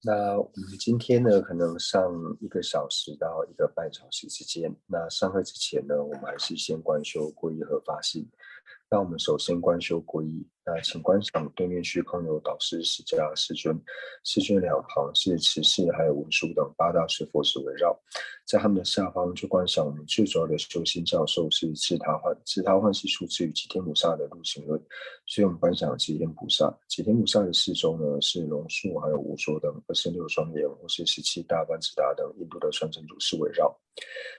那我们今天呢，可能上1个小时到1个半小时之间。那上课之前呢，我们还是先观修皈依和发心。那我们首先观修皈依。那请观想对面虚空有导师释迦世尊，世尊两旁是持世还有文殊等8大师佛事围绕。在他们的下方就观想我们最主要的修心教授是智他幻，智他幻是出自于吉天菩萨的入行论，所以我们观想吉天菩萨。吉天菩萨的四周呢是龙树还有无说等26双眼，或是17大梵智达等印度的传承祖师围绕。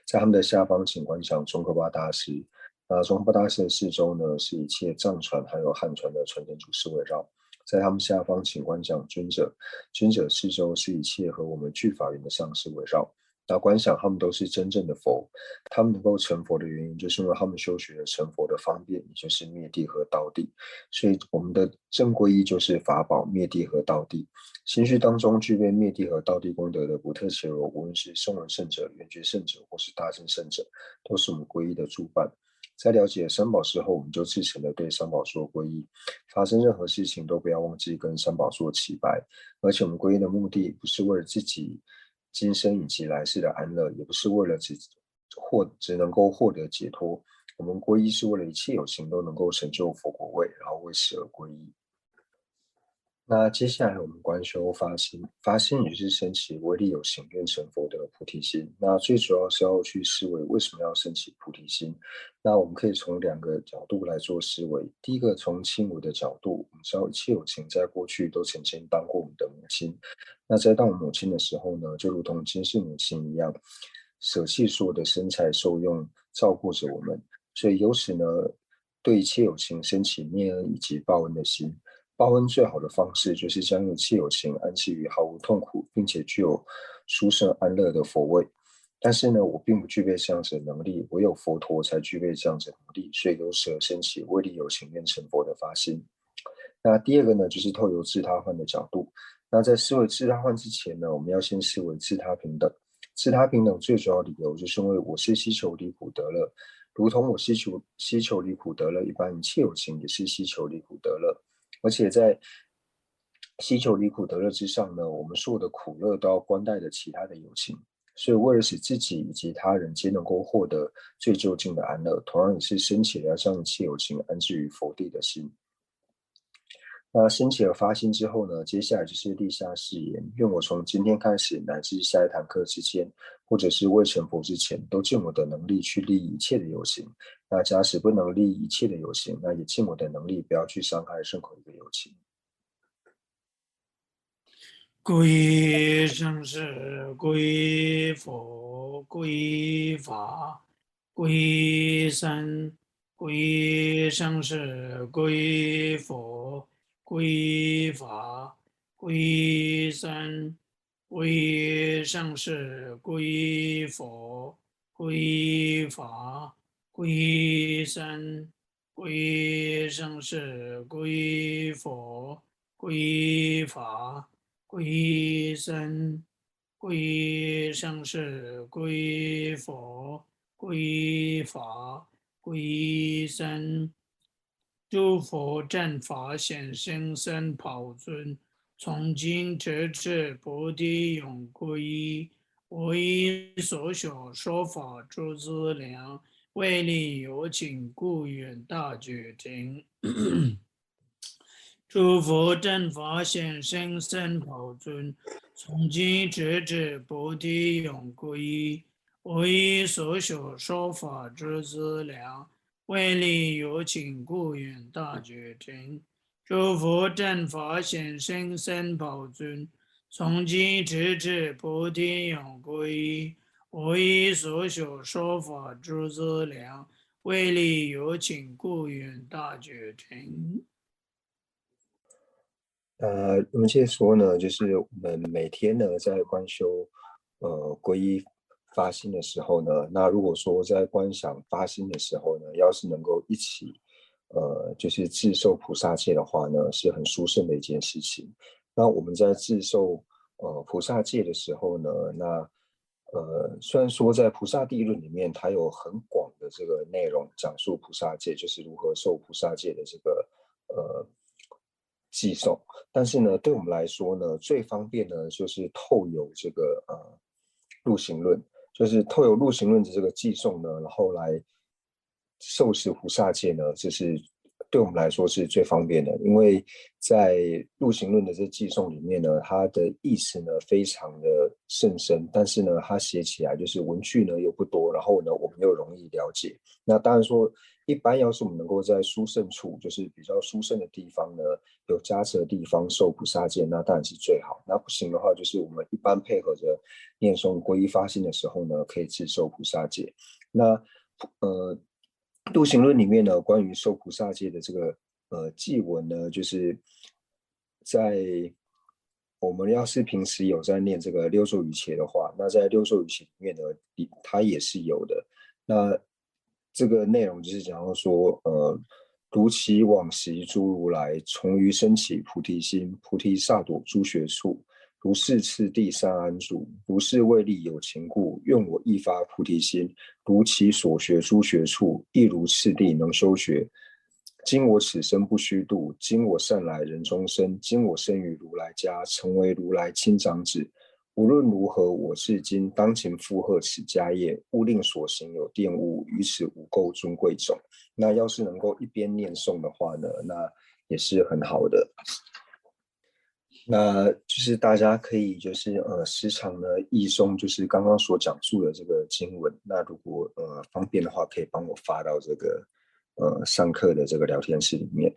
在他们的下方，请观想宗喀巴大师。那宗喀巴大师的四周呢，是一切藏传还有汉传的传承祖师围绕。在他们下方，请观想尊者，尊者四周是一切和我们具法缘的上师围绕。那观想他们都是真正的佛，他们能够成佛的原因，就是因为他们修学了成佛的方便，也就是灭地和道地。所以我们的正皈依就是法宝灭地和道地。心绪当中具备灭地和道地功德的不特伽罗，无论是声闻圣者、缘觉圣者或是大乘圣者，都是我们皈依的助伴。在了解三宝之后，我们就自诚的对三宝做皈依，发生任何事情都不要忘记跟三宝做祈白。而且我们皈依的目的不是为了自己今生以及来世的安乐，也不是为了只能够获得解脱。我们皈依是为了一切有情都能够成就佛果位，然后为此而皈依。那接下来我们观修发心，发心也是升起唯利有行愿成佛的菩提心。那最主要是要去思维为什么要升起菩提心。那我们可以从2个角度来做思维。第一个，从亲母的角度，我们知道一切有情在过去都曾经当过我们的母亲。那在当我们母亲的时候呢，就如同今世母亲一样，舍弃所有的身材受用，照顾着我们。所以由此呢，对一切有情升起念恩以及报恩的心。报恩最好的方式就是将一切有情安置于毫无痛苦，并且具有殊胜安乐的佛位。但是呢，我并不具备这样子的能力，唯有佛陀才具备这样子的能力，所以由此而升起为利有情愿成佛的发心。那第二个呢，就是透由自他换的角度。那在思维自他换之前呢，我们要先思维自他平等。自他平等最主要理由就是因为我是希求离苦得乐，如同我希求离苦得乐一般，一切有情也是希求离苦得乐。而且在希求离苦得乐之上呢，我们所有的苦乐都要关待着其他的有情。所以为了使自己以及他人皆能够获得最究竟的安乐，同样也是升起了要将一切有情安置于佛地的心。那升起了发心之后呢，接下来就是立下誓言，愿我从今天开始乃至下一堂课之间，或者是未成佛之前，都尽我的能力去利益一切的有情。那假使不能利益一切的有情，那也尽我的能力不要去伤害任何一个有情。皈依生死，皈依佛，皈依法，皈依僧，皈依生死，皈依佛，皈依法，皈依僧，皈依生死，皈依佛，皈依法，皈依僧，皈依生死，皈依佛，皈依法。皈依僧，皈依生死，皈依佛，皈依法，皈依僧。诸佛正法显现身宝尊，从今直至菩提永皈依。我以所学说法诸资粮，为利有情故愿大觉庭。诸佛正法显现身宝尊，从今直至菩提永皈依。我以所学说法之资粮，为利有情故愿大觉庭。诸佛正法显现身宝尊，从今直至菩提永皈依。我以所学说法之资粮，为利有情故愿大觉庭。我们接着说呢，就是我们每天呢在观修皈依发心的时候呢，那如果说在观想发心的时候呢，要是能够一起就是自受菩萨戒的话呢，是很殊胜的一件事情。那我们在自受菩萨戒的时候呢，那虽然说在菩萨地论里面，它有很广的这个内容讲述菩萨戒，就是如何受菩萨戒的这个呃寄送。但是呢，对我们来说呢，最方便呢就是透有这个陆行论，就是透有陆行论的这个寄送呢，然后来受持菩萨戒呢，这是对我们来说是最方便的。因为在陆行论的这寄送里面呢，它的意思呢非常的甚深，但是呢，它写起来就是文句呢又不多，然后呢我们又容易了解。那当然说，一般要是我们能够在殊胜处，就是比较殊胜的地方呢，有加持的地方受菩萨戒，那当然是最好。那不行的话，就是我们一般配合着念诵皈依发心的时候呢，可以自受菩萨戒。那度行论里面呢，关于受菩萨戒的这个偈文呢，就是在我们要是平时有在念这个六咒语切的话，那在六咒语切里面呢，它也是有的。那这个内容就是讲到说，如其往昔诸如来，从于生起菩提心，菩提萨埵诸学处，如是次第三安住，如是为利有情故，愿我亦发菩提心，如其所学诸学处，亦如次第能修学。今我此生不虚度，今我善来人中生，今我生于如来家，成为如来亲长子。无论如何，我至今当勤负荷此家业，勿令所行有玷污，于此无垢尊贵种。那要是能够一边念诵的话呢，那也是很好的。那就是大家可以就是时常呢译诵就是刚刚所讲述的这个经文。那如果方便的话，可以帮我发到这个上课的这个聊天室里面。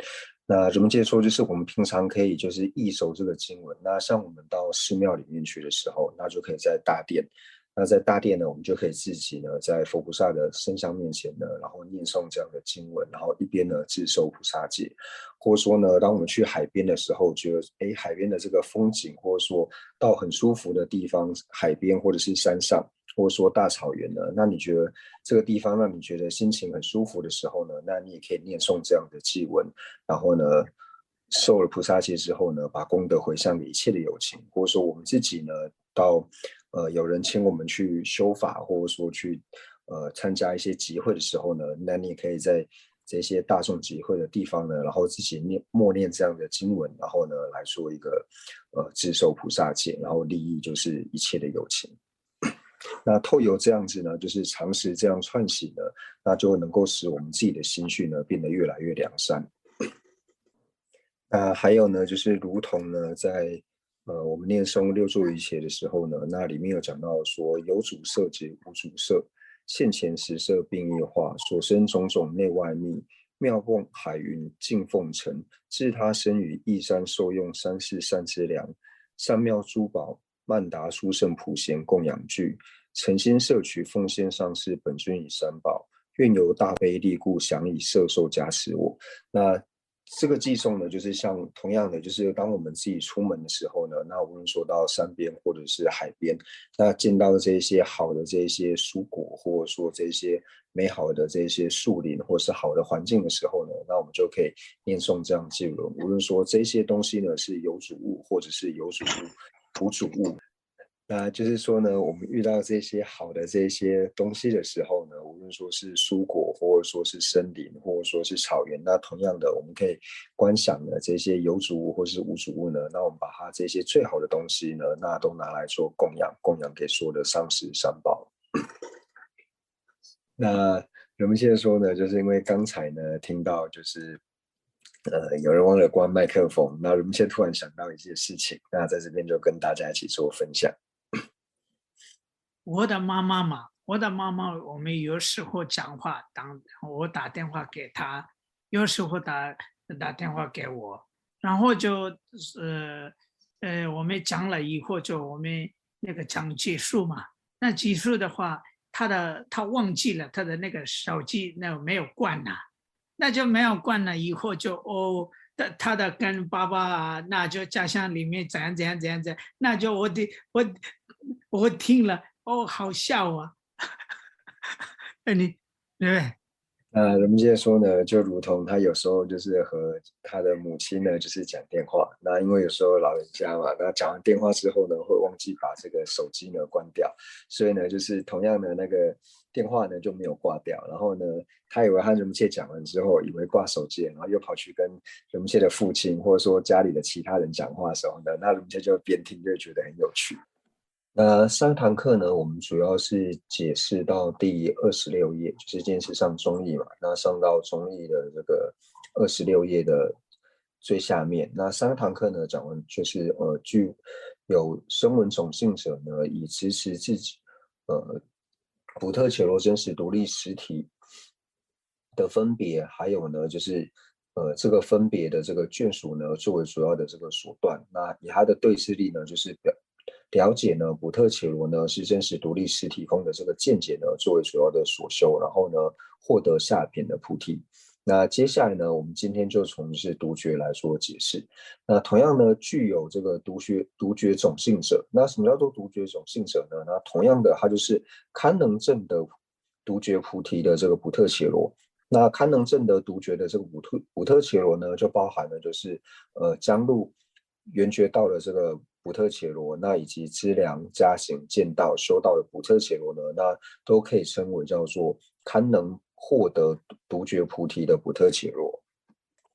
那怎么解说？就是我们平常可以就是译熟这个经文。那像我们到寺庙里面去的时候，那就可以在大殿。那在大殿呢，我们就可以自己呢，在佛菩萨的身像面前呢，然后念诵这样的经文，然后一边呢自受菩萨戒。或者说呢，当我们去海边的时候，觉得海边的这个风景，或者说到很舒服的地方，海边或者是山上，或者说大草原呢，那你觉得这个地方让你觉得心情很舒服的时候呢，那你也可以念诵这样的偈文，然后呢，受了菩萨戒之后呢，把功德回向给一切的有情，或者说我们自己呢，到有人请我们去修法，或者说去参加一些集会的时候呢，那你也可以在这些大众集会的地方呢，然后自己默念这样的经文，然后呢来做一个自受菩萨戒，然后利益就是一切的有情。那透由这样子呢，就是常时这样串习呢，那就能够使我们自己的心绪呢变得越来越良善。那还有呢，就是如同呢，在我们念诵六咒语切的时候呢，那里面有讲到说，有主色即无主色，现前实色并异化，所生种种内外密，妙供海云尽奉承，自他生于异山受用三世善之粮，善妙珠宝曼达殊胜普贤供养具，诚心摄取奉献上师本尊以三宝，愿由大悲力故享以摄受加持我。那这个寄送呢，就是像同样的，就是当我们自己出门的时候呢，那无论说到山边或者是海边，那见到这些好的这些蔬果，或者说这些美好的这些树林，或是好的环境的时候呢，那我们就可以念诵这样偈文。无论说这些东西呢是有主物，或者是有主物、无主物。那就是说呢，我们遇到这些好的这些东西的时候呢，无论说是蔬果，或者说是森林，或者说是草原，那同样的，我们可以观想的这些有主物或是无主物呢，那我们把它这些最好的东西呢，那都拿来做供养，供养给所有的上师三宝。那人们现在说呢，就是因为刚才呢听到就是有人忘了关麦克风，那人们现在突然想到一件事情，那在这边就跟大家一起做分享。我的妈妈嘛，我的妈妈，我们有时候讲话，我打电话给她，有时候打电话给我，然后就我们讲了以后，就我们那个讲结束嘛。那结束的话，他忘记了他的那个手机那没有关呐，那就没有关了，以后就他的跟爸爸啊，那就家乡里面怎样怎样怎样怎样，那就我听了。好笑啊！你对不对？那人们现在说呢，就如同他有时候就是和他的母亲呢，就是讲电话。那因为有时候老人家嘛，那讲完电话之后呢，会忘忘记把这个手机呢关掉，所以呢就是同样的那个电话呢就没有挂掉，然后呢他以为和仁波切讲完之后，以为挂手机，然后又跑去跟仁波切的父亲或者说家里的其他人讲话的时候呢，那仁波切就边听就觉得很有趣。那上堂课呢，我们主要是解释到第26页，就是见识上中义嘛。那上到中义的这个26页的最下面。那上堂课呢，讲完就是具有声闻种性者呢，以支持自己普特伽罗真实独立实体的分别，还有呢就是这个分别的这个眷属呢，作为主要的这个手段。那以它的对峙力呢，就是了解呢，普特伽罗呢是真实独立实体空的这个见解呢，作为主要的所修，然后呢获得下品的菩提。那接下来呢，我们今天就从是独觉来做解释。那同样呢，具有这个独觉种性者。那什么叫做独觉种性者呢？那同样的，它就是堪能证的独觉菩提的这个普特伽罗。那堪能证得独觉的这个普特伽罗呢，就包含了就是将入圆觉道的这个普特伽罗，那以及知量加行见道修道的普特伽罗呢，那都可以称为叫做堪能获得独觉菩提的普特伽罗。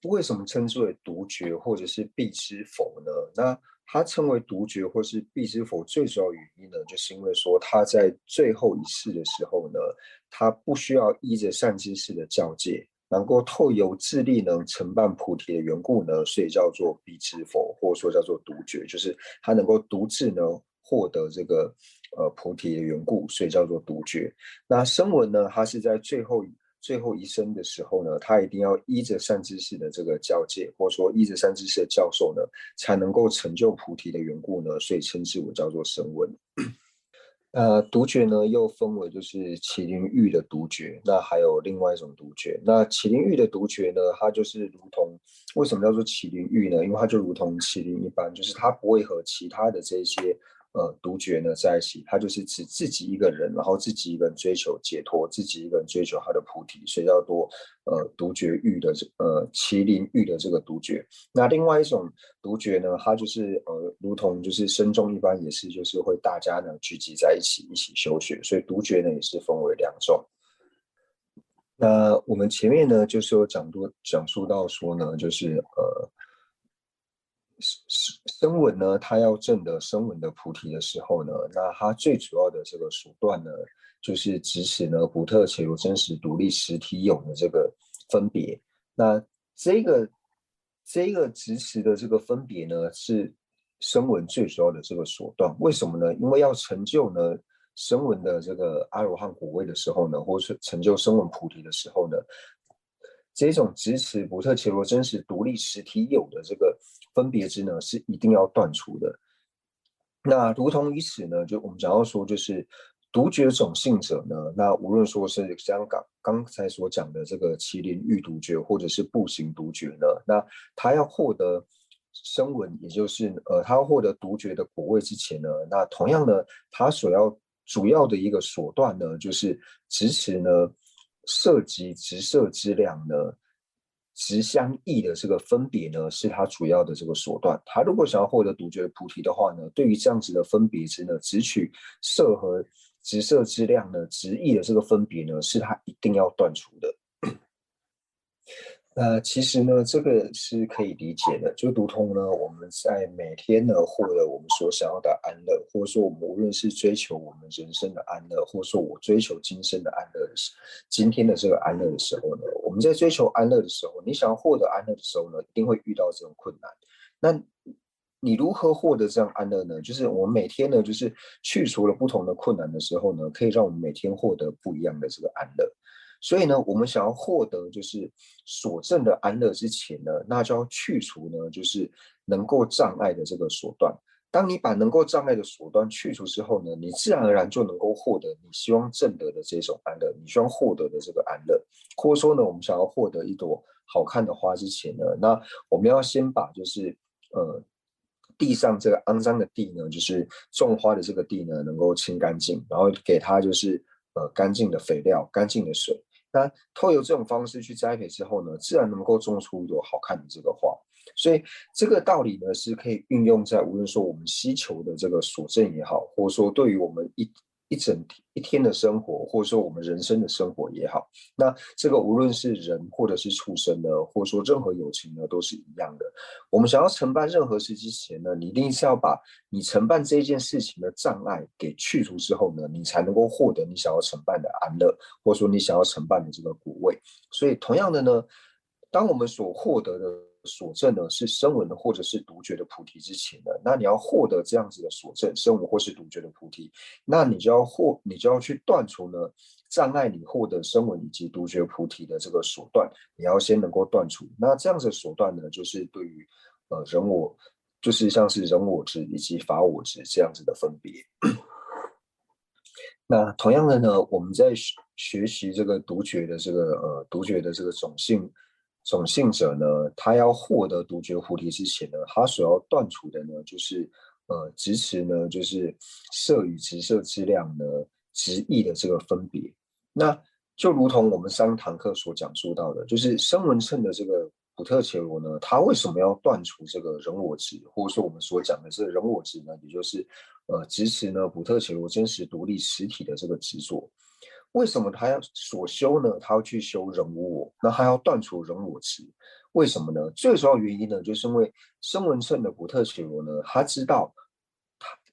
为什么称之为独觉或者是必知佛呢？那它称为独觉或是必知佛，最主要原因呢，就是因为说他在最后一世的时候呢，他不需要依着善知识的教诫，能够透由自力能承办菩提的缘故呢，所以叫做必知佛，或者说叫做独觉，就是他能够独自呢获得这个菩提的缘故，所以叫做独觉。那声闻呢，他是在最后一生的时候呢，他一定要依着善知识的这个教诫，或者说依着善知识的教授呢，才能够成就菩提的缘故呢，所以称之为叫做声闻。独觉呢又分为就是麒麟喻的独觉，那还有另外一种独觉。那麒麟喻的独觉呢，它就是如同为什么叫做麒麟喻呢？因为它就如同麒麟一般，就是它不会和其他的这些独觉呢在一起，它就是指自己一个人，然后自己一个人追求解脱，自己一个人追求他的菩提，所以叫做独觉喻的麒麟喻的这个独觉。那另外一种独觉呢，它就是如同就是僧众一般，也是就是会大家呢聚集在一起修学，所以独觉呢也是分为两种。那我们前面呢就是有讲述到说呢，就是声闻呢，他要证得声闻的菩提的时候呢，那他最主要的这个手段呢，就是支持呢普特伽罗真实独立实体有的这个分别。那这个支持的这个分别呢，是声闻最主要的这个手段。为什么呢？因为要成就呢声闻的这个阿罗汉果位的时候呢，或是成就声闻菩提的时候呢，这种支持普特伽罗真实独立实体有的这个分别之呢，是一定要断除的。那如同于此呢，就我们讲到说，就是独觉种性者呢，那无论说是像刚才所讲的这个麒麟喻独觉，或者是步行独觉呢，那他要获得声闻，也就是他要获得独觉的果位之前呢，那同样呢，他所要主要的一个手段呢，就是支持呢涉及直摄之量呢，直相异的这个分别呢，是他主要的这个手段。他如果想要获得独觉菩提的话呢，对于这样子的分别之呢，直取摄和直摄之量呢，直异的这个分别呢，是他一定要断除的。其实呢，这个是可以理解的，就如同呢，我们在每天呢获得我们所想要的安乐，或者说我们无论是追求我们人生的安乐，或者说我追求今生的安乐的时，今天的这个安乐的时候呢，我们在追求安乐的时候，你想要获得安乐的时候呢，一定会遇到这种困难。那你如何获得这样安乐呢？就是我们每天呢，就是去除了不同的困难的时候呢，可以让我们每天获得不一样的这个安乐。所以呢，我们想要获得就是所证的安乐之前呢，那就要去除呢，就是能够障碍的这个手段。当你把能够障碍的手段去除之后呢，你自然而然就能够获得你希望证得的这种安乐，你希望获得的这个安乐。或者说呢，我们想要获得一朵好看的花之前呢，那我们要先把就是地上这个肮脏的地呢，就是种花的这个地呢，能够清干净，然后给它就是干净的肥料、干净的水。那透过这种方式去栽培之后呢，自然能够种出一朵好看的这个花。所以这个道理呢，是可以运用在无论说我们希求的这个所证也好，或者说对于我们一天的生活，或者说我们人生的生活也好，那这个无论是人或者是畜生呢，或者说任何有情呢，都是一样的。我们想要承办任何事之前呢，你一定是要把你承办这件事情的障碍给去除之后呢，你才能够获得你想要承办的安乐，或者说你想要承办的这个果位。所以同样的呢，当我们所获得的所证呢是声闻的或者是独觉的菩提之前呢，那你要获得这样子的所证，声闻或是独觉的菩提，那你就要去断除呢障碍你获得声闻以及独觉菩提的这个所断，你要先能够断除。那这样子的所断呢，就是对于人我，就是像是人我执以及法我执这样子的分别。那同样的呢，我们在学习这个独觉的这个种性者呢，他要获得独觉菩提之前呢，他所要断除的呢，就是执持呢，就是色与执色之量呢，执意的这个分别。那就如同我们上堂课所讲述到的，就是声闻乘的这个普特伽罗呢，他为什么要断除这个人我执，或者说我们所讲的这个人我执呢，也就是执持呢普特伽罗真实独立实体的这个执着。为什么他要所修呢？他要去修人无我，那他要断除人我执。为什么呢？最主要原因呢，就是因为声闻乘的普特伽罗呢，他知道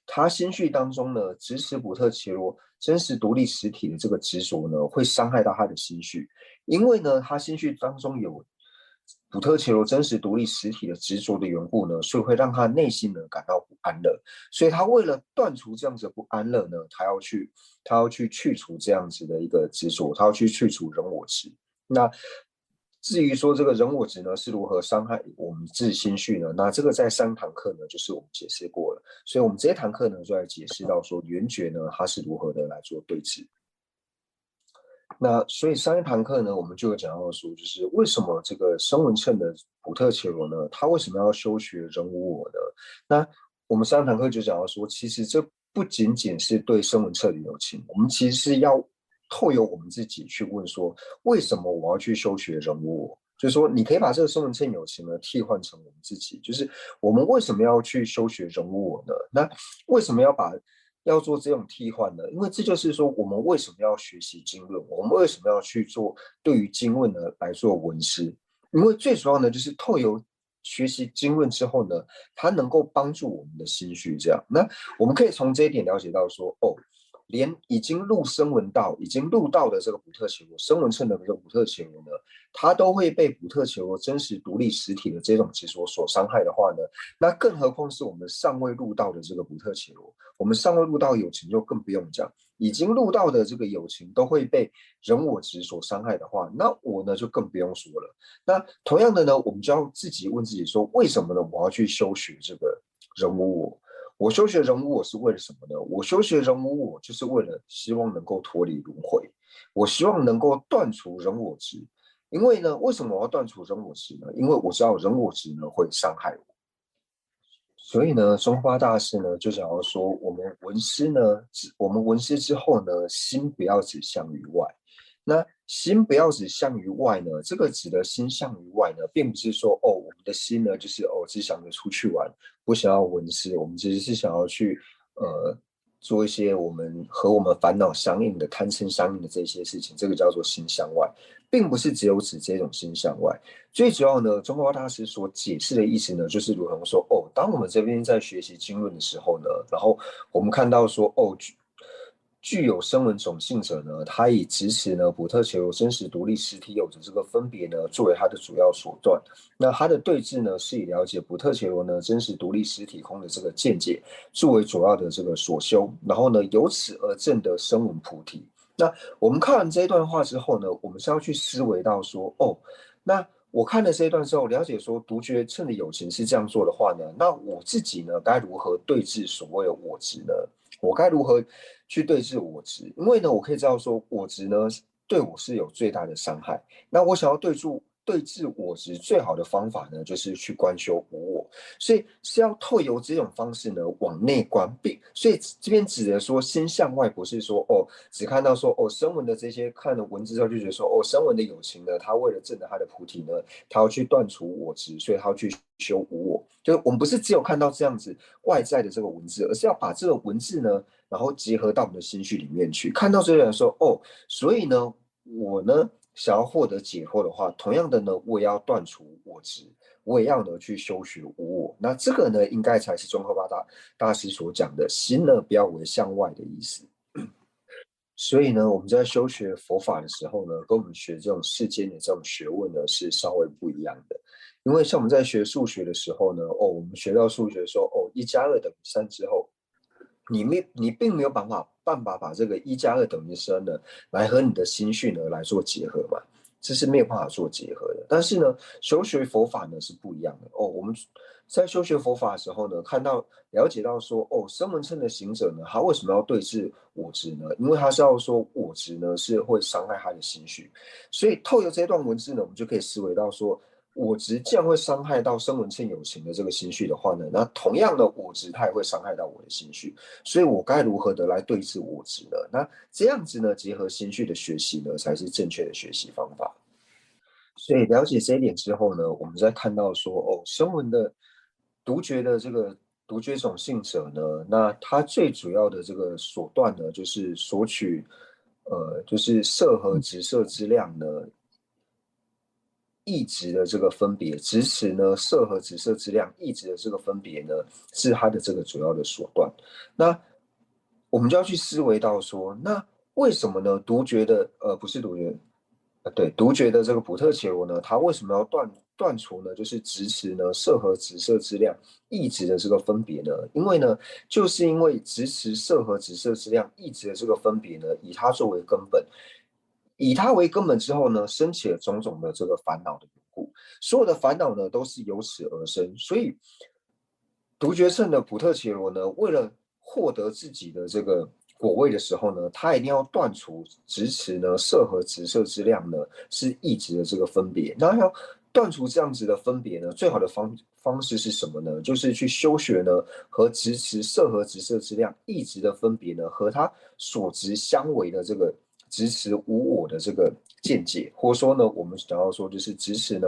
他心绪当中呢，执持普特伽罗真实独立实体的这个执着呢，会伤害到他的心绪，因为呢，他心绪当中有普特伽罗真实独立实体的执着的缘故呢，所以会让他内心呢感到不安乐。所以他为了断除这样子的不安乐呢，他要去除这样子的一个执着，他要去除人我执。那至于说这个人我执呢是如何伤害我们自心绪呢？那这个在上堂课呢就是我们解释过了，所以我们这一堂课呢就来解释到说缘觉呢它是如何的来做对治。那所以上一堂课呢，我们就有讲到说，就是为什么这个声闻乘的普特伽罗呢，他为什么要修学人无我呢？那我们上一堂课就讲到说，其实这不仅仅是对声闻乘的有情，我们其实是要透由我们自己去问说，为什么我要去修学人无我？就是说，你可以把这个声闻乘有情呢替换成我们自己，就是我们为什么要去修学人无我呢？那为什么要做这种替换呢？因为这就是说，我们为什么要学习经论？我们为什么要去做对于经论呢来做闻思？因为最主要呢，就是透由学习经论之后呢，它能够帮助我们的心绪。这样，那我们可以从这一点了解到说，哦，连已经入声闻道、已经入道的这个普特伽罗、声闻乘的这个普特伽罗呢，它都会被普特伽罗真实独立实体的这种执着所伤害的话呢，那更何况是我们尚未入道的这个普特伽罗。我们尚未入道友情就更不用讲，已经入道的这个友情都会被人我执所伤害的话，那我呢就更不用说了。那同样的呢，我们就要自己问自己说，为什么呢？我要去修学这个人无我？我修学人无我是为了什么呢？我修学人无我就是为了希望能够脱离轮回，我希望能够断除人我执。因为呢，为什么我要断除人我执呢？因为我知道人我执呢会伤害我。所以呢，中花大师呢就想要说，我们闻思之后呢，心不要只向于外。那心不要只向于外呢，这个指的心向于外呢，并不是说哦，我们的心呢就是只想着出去玩，不想要闻思，我们其实是想要去做一些我们烦恼相应的贪嗔相应的这些事情，这个叫做心向外，并不是只有指这种心向外。最主要呢，中国大师所解释的意思呢，就是如同说，哦，当我们这边在学习经论的时候呢，然后我们看到说，哦，具有声闻种性者呢，他以支持呢普特伽罗真实独立实体有着这个分别呢，作为他的主要手段。那他的对峙呢，是以了解普特伽罗呢真实独立实体空的这个见解作为主要的这个所修，然后呢，由此而证得声闻菩提。那我们看完这一段话之后呢，我们是要去思维到说，哦，那我看了这一段之后，了解说独觉趁的友情是这样做的话呢，那我自己呢该如何对治所谓的我执呢？我该如何去对治我执？因为呢，我可以知道说我执呢对我是有最大的伤害。那我想要对治我执最好的方法呢，就是去观修无我，所以是要透由这种方式呢往内观，所以这边指的说心向外，不是说只看到说声闻的这些看了文字之后就觉得说声闻的有情呢，他为了证得他的菩提呢，他要去断除我执，所以他要去修无我。就是我们不是只有看到这样子外在的这个文字，而是要把这个文字呢，然后结合到我们的心绪里面去，看到这个人说所以呢，我呢想要获得解脱的话，同样的呢，我也要断除我执，我也要呢去修学无我。那这个呢，应该才是宗喀巴大师所讲的心呢不要为向外的意思。所以呢，我们在修学佛法的时候呢，跟我们学这种世间的这种学问呢是稍微不一样的。因为像我们在学数学的时候呢，我们学到数学说1+2等于3之后，你并没有办法把这个1+2等于3呢，来和你的心绪呢来做结合嘛，这是没有办法做结合的。但是呢，修学佛法呢是不一样的我们在修学佛法的时候呢，了解到说声闻乘的行者呢，他为什么要对治我执呢？因为他是要说我执呢是会伤害他的心绪，所以透过这段文字呢，我们就可以思维到说，我执既然会伤害到声闻乘有情的这个心绪的话呢，那同样的我执它也会伤害到我的心绪，所以我该如何的来对治我执呢？那这样子呢，结合心绪的学习呢，才是正确的学习方法。所以了解这一点之后呢，我们再看到说声闻的独觉的这个独觉种性者呢，那他最主要的这个手段呢，就是索取就是色和直色之量呢，异质的这个分别，直持呢色和直色之量异质的这个分别呢，是它的这个主要的手段。那我们就要去思维到说，那为什么呢？独觉的不是独觉，对，独觉的这个普特伽罗呢，它为什么要断除呢？就是直持呢色和直色之量异质的这个分别呢？因为呢，就是因为直持色和直色之量异质的这个分别呢，以它作为根本。以它为根本之后呢，升起了种种的这个烦恼的缘故，所有的烦恼呢都是由此而生。所以，独觉乘的普特伽罗呢，为了获得自己的这个果位的时候呢，他一定要断除直持呢色和直色之量呢是异质的这个分别。那要断除这样子的分别呢，最好的方式是什么呢？就是去修学呢和直持色和直色之量异质的分别呢，和它所执相违的这个直持无我的这个见解，或者说呢，我们想要说就是直持呢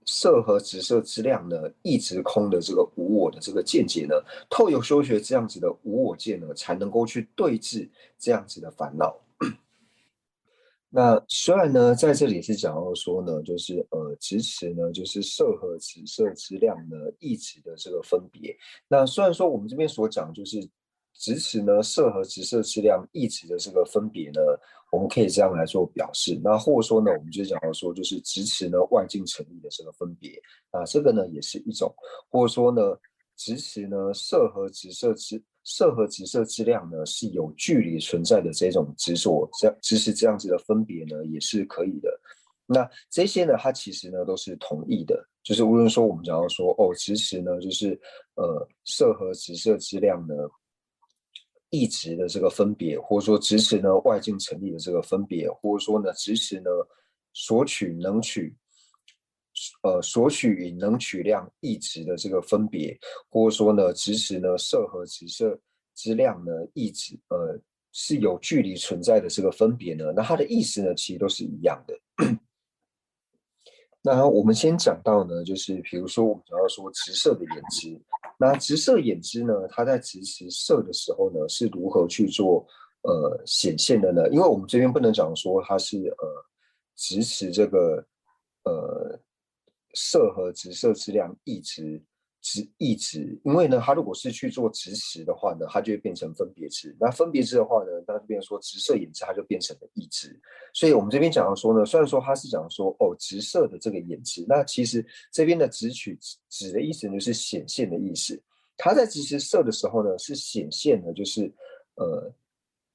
色和直色之量呢，一直空的这个无我的这个见解呢，透有修学这样子的无我见呢，才能够去对治这样子的烦恼。那虽然呢，在这里是讲到说呢，就是直持呢，就是色和直色之量呢，一直的这个分别。那虽然说我们这边所讲就是直持呢，色和直色之量一直的这个分别呢，我们可以这样来做表示。那或者说呢，我们就讲到说，就是直持呢外境成立的这个分别啊，这个呢也是一种，或者说呢，直持呢色和直色之量呢是有距离存在的这种执持这样子的分别呢也是可以的。那这些呢，它其实呢都是同义的，就是无论说我们讲到说直持呢就是色和直色之量呢异质的这个分别，或者说直持呢外境成立的这个分别，或者说呢直持呢索取能取索取与能取量异质的这个分别，或者说呢直持呢色和直色之量呢异质是有距离存在的这个分别呢，那它的意思呢其实都是一样的。那我们先讲到呢，就是比如说我们讲到说直色的眼知，那直色眼知呢，它在直持色的时候呢，是如何去做显现的呢？因为我们这边不能讲说它是直持这个呃色和直色质量异质，因为呢，它如果是去做直持的话呢，它就会变成分别知。那分别知的话呢，那就变成说直色眼知，它就变成了异知。所以我们这边讲到说呢，虽然说它是讲说直色的这个眼知，那其实这边的指的意思就是显现的意思。它在直持色的时候呢，是显现的，就是呃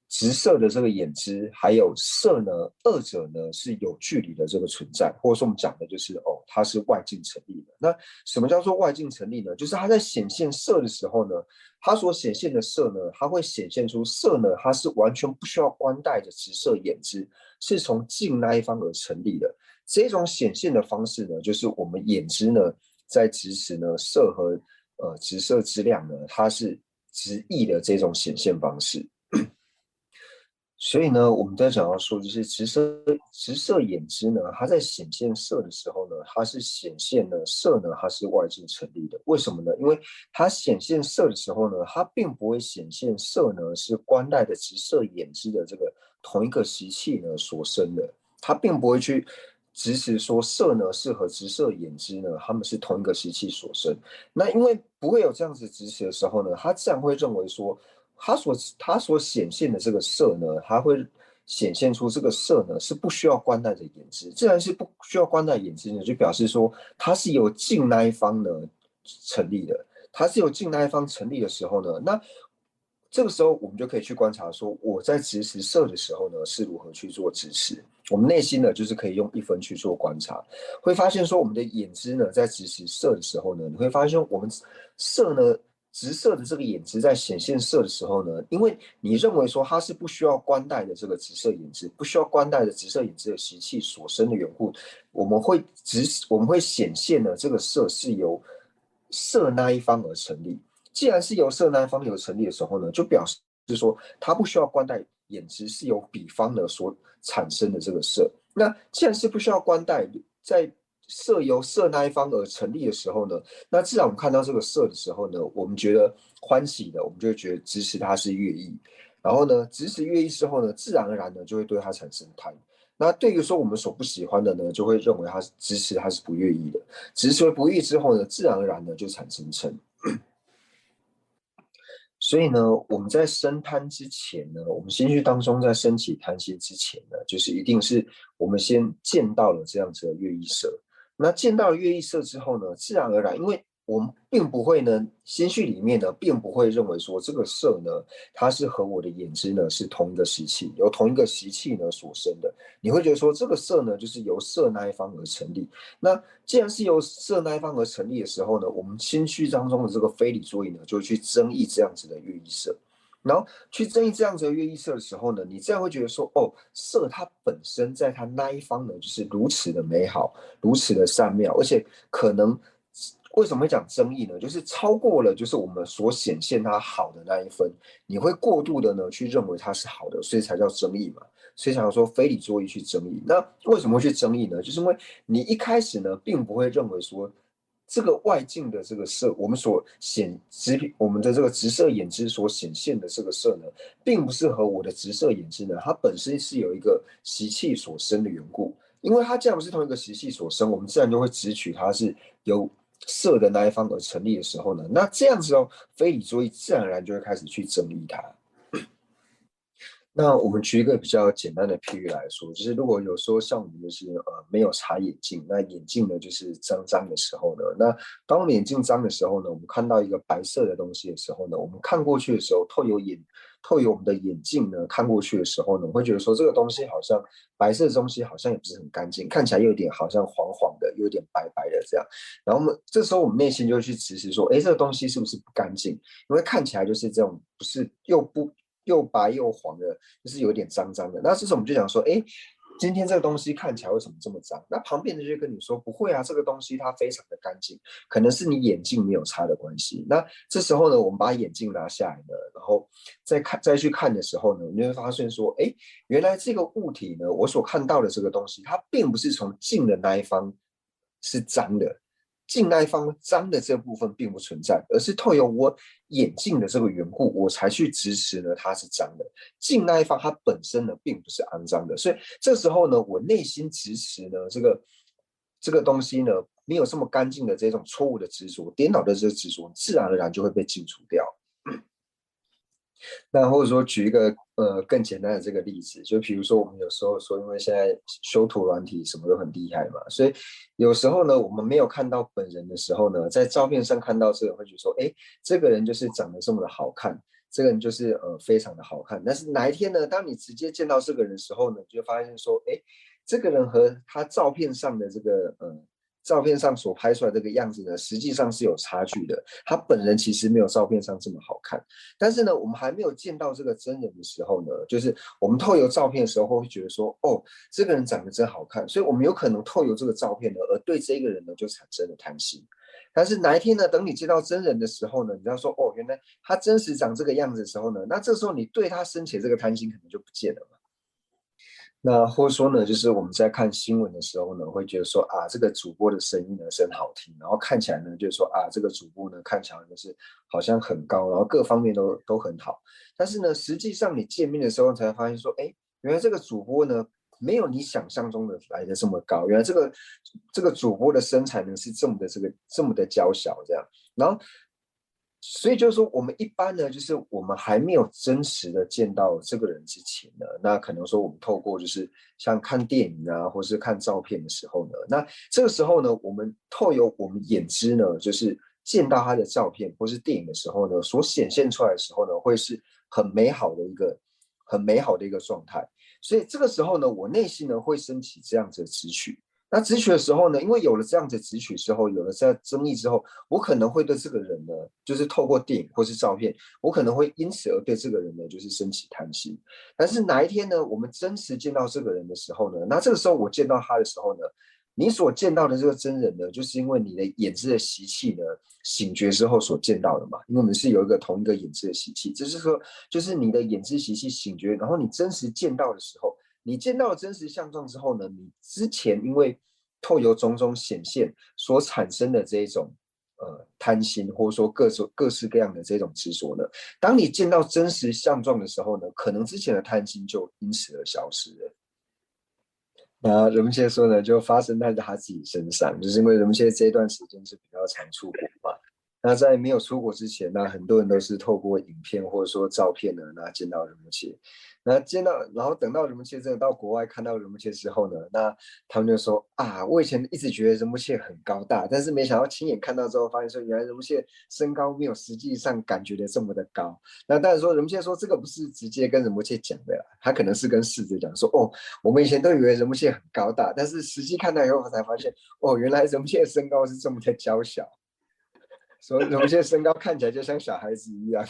直色的这个眼知，还有色呢，二者呢是有距离的这个存在，或者说我们讲的就是它是外境成立的。那什么叫做外境成立呢？就是它在显现色的时候呢，它所显现的色呢，它会显现出色呢，它是完全不需要观待的直色眼知，是从境那一方而成立的。这种显现的方式呢，就是我们眼知呢在直持呢色和直色之量呢，它是直译的这种显现方式。所以呢，我们在讲到说，就是直色眼知呢，它在显现色的时候呢，它是显现呢色呢，它是外境成立的。为什么呢？因为它显现色的时候呢，它并不会显现色呢是观待的直色眼知的这个同一个习气呢所生的，它并不会去支持说色呢是和直色眼知呢，它们是同一个习气所生。那因为不会有这样子支持的时候呢，他自然会认为说。它所显现的这个色呢，它会显现出这个色呢是不需要观待的眼知，自然是不需要观待眼知呢，就表示说它是由静那一方呢成立的，它是由静那一方成立的时候呢，那这个时候我们就可以去观察说，我在执持色的时候呢是如何去做执持。我们内心呢就是可以用一分去做观察，会发现说我们的眼知呢在执持色的时候呢，你会发现我们色呢。直色的这个眼知在显现色的时候呢，因为你认为说它是不需要观待的这个直色眼知，不需要观待的直色眼知的习气所生的缘故，我们会显现呢这个色是由色那一方而成立。既然是由色那一方而成立的时候呢，就表示说它不需要观待眼知是由彼方呢所产生的这个色。那既然是不需要观待，在色由色那一方而成立的时候呢，那自然我们看到这个色的时候呢，我们觉得欢喜的，我们就会觉得支持它是乐意。然后呢，支持乐意之后呢，自然而然呢就会对它产生贪。那对于说我们所不喜欢的呢，就会认为它是支持它是不愿意的。支持不愿意之后呢，自然而然呢就产生嗔。所以呢，我们在生贪之前呢，我们心绪当中在升起贪心之前呢，就是一定是我们先见到了这样子的乐意色。那见到了乐意色之后呢，自然而然，因为我们并不会呢，心绪里面呢，并不会认为说这个色呢，它是和我的眼知呢是同一个习气，由同一个习气呢所生的。你会觉得说这个色呢，就是由色那一方而成立。那既然是由色那一方而成立的时候呢，我们心绪当中的这个非理作意呢，就会去争议这样子的乐意色。然后去争议这样子的乐意色的时候呢，你这样会觉得说，哦，色它本身在它那一方呢，就是如此的美好，如此的善妙，而且可能为什么会讲争议呢？就是超过了就是我们所显现它好的那一分，你会过度的呢去认为它是好的，所以才叫争议嘛。所以想说非理作意去争议。那为什么会去争议呢？就是因为你一开始呢，并不会认为说这个外境的这个色，我们所我们的这个直色眼知所显现的这个色呢，并不是和我的直色眼知呢，它本身是有一个习气所生的缘故。因为它既然不是同一个习气所生，我们自然就会直取它是由色的那一方而成立的时候呢，那这样子哦，非理作意自然而然就会开始去争议它。那我们举一个比较简单的譬喻来说，就是如果有时候像我们就是没有擦眼镜，那眼镜呢就是脏脏的时候呢，那当我们眼镜脏的时候呢，我们看到一个白色的东西的时候呢，我们看过去的时候，透过我们的眼镜呢看过去的时候呢，我会觉得说这个东西好像白色的东西好像也不是很干净，看起来有点好像黄黄的，有点白白的这样。然后这时候我们内心就会去直视说，哎，这个东西是不是不干净？因为看起来就是这种不是又白又黄的，就是有点脏脏的。那这时候我们就想说，哎，今天这个东西看起来为什么这么脏？那旁边的就跟你说，不会啊，这个东西它非常的干净，可能是你眼镜没有擦的关系。那这时候呢，我们把眼镜拿下来呢，然后再去看的时候呢，你会发现说，哎，原来这个物体呢，我所看到的这个东西，它并不是从镜的那一方是脏的。镜那一方脏的这部分并不存在，而是透过我眼镜的这个缘故，我才去支持呢它是脏的。镜那一方它本身呢并不是肮脏的，所以这时候呢，我内心支持呢这个东西呢没有这么干净的这种错误的执着、颠倒的这个执着，自然而然就会被清除掉。那或者说举一个更简单的这个例子，就比如说我们有时候说，因为现在修图软体什么都很厉害嘛，所以有时候呢，我们没有看到本人的时候呢，在照片上看到这个会觉得说，哎，这个人就是长得这么的好看，这个人就是非常的好看。但是哪一天呢，当你直接见到这个人的时候呢，你就发现说，哎，这个人和他照片上的照片上所拍出来这个样子呢，实际上是有差距的。他本人其实没有照片上这么好看，但是呢，我们还没有见到这个真人的时候呢，就是我们透由照片的时候会觉得说，哦，这个人长得真好看，所以我们有可能透由这个照片呢，而对这个人呢就产生了贪心。但是哪一天呢？等你见到真人的时候呢，你要说哦，原来他真实长这个样子的时候呢，那这时候你对他升起这个贪心可能就不见了嘛。那或者说呢，就是我们在看新闻的时候呢，会觉得说啊，这个主播的声音呢是很好听，然后看起来呢就是说啊，这个主播呢看起来就是好像很高，然后各方面都很好。但是呢，实际上你见面的时候才发现说，哎，原来这个主播呢没有你想象中的来的这么高，原来这个主播的身材呢是这么的娇小这样，然后。所以就是说，我们一般呢，就是我们还没有真实的见到这个人之前呢，那可能说我们透过就是像看电影啊，或是看照片的时候呢，那这个时候呢，我们透由我们眼知呢，就是见到他的照片或是电影的时候呢，所显现出来的时候呢，会是很美好的一个状态。所以这个时候呢，我内心呢会升起这样子的直取。那直取的时候呢，因为有了这样子直取之后，有了这样争议之后，我可能会对这个人呢，就是透过电影或是照片，我可能会因此而对这个人呢，就是升起贪心。但是哪一天呢，我们真实见到这个人的时候呢，那这个时候我见到他的时候呢，你所见到的这个真人呢，就是因为你的眼知的习气呢，醒觉之后所见到的嘛。因为我们是有一个同一个眼知的习气，就是说，就是你的眼知习气醒觉，然后你真实见到的时候。你见到了真实相状之后呢，你之前因为透由种种显现所产生的这种贪心，或者说各式各样的这种执着呢，当你见到真实相状的时候呢，可能之前的贪心就因此而消失了。那人们现在说呢，就发生在他自己身上，就是因为人们现在这一段时间是比较常出国嘛。那在没有出国之前，那很多人都是透过影片或者说照片呢，那见到人们切，那见到，然后等到人们切真的到国外看到人们切之后呢，那他们就说啊，我以前一直觉得人们切很高大，但是没想到亲眼看到之后，发现说原来人们切身高没有实际上感觉的这么的高。那当然说，人们切说这个不是直接跟人们切讲的啦，他可能是跟逝者讲说哦。我们以前都以为人木蟹很高大，但是实际看到以后才发现，哦，原来人木蟹的身高是这么的娇小，所以人木蟹身高看起来就像小孩子一样。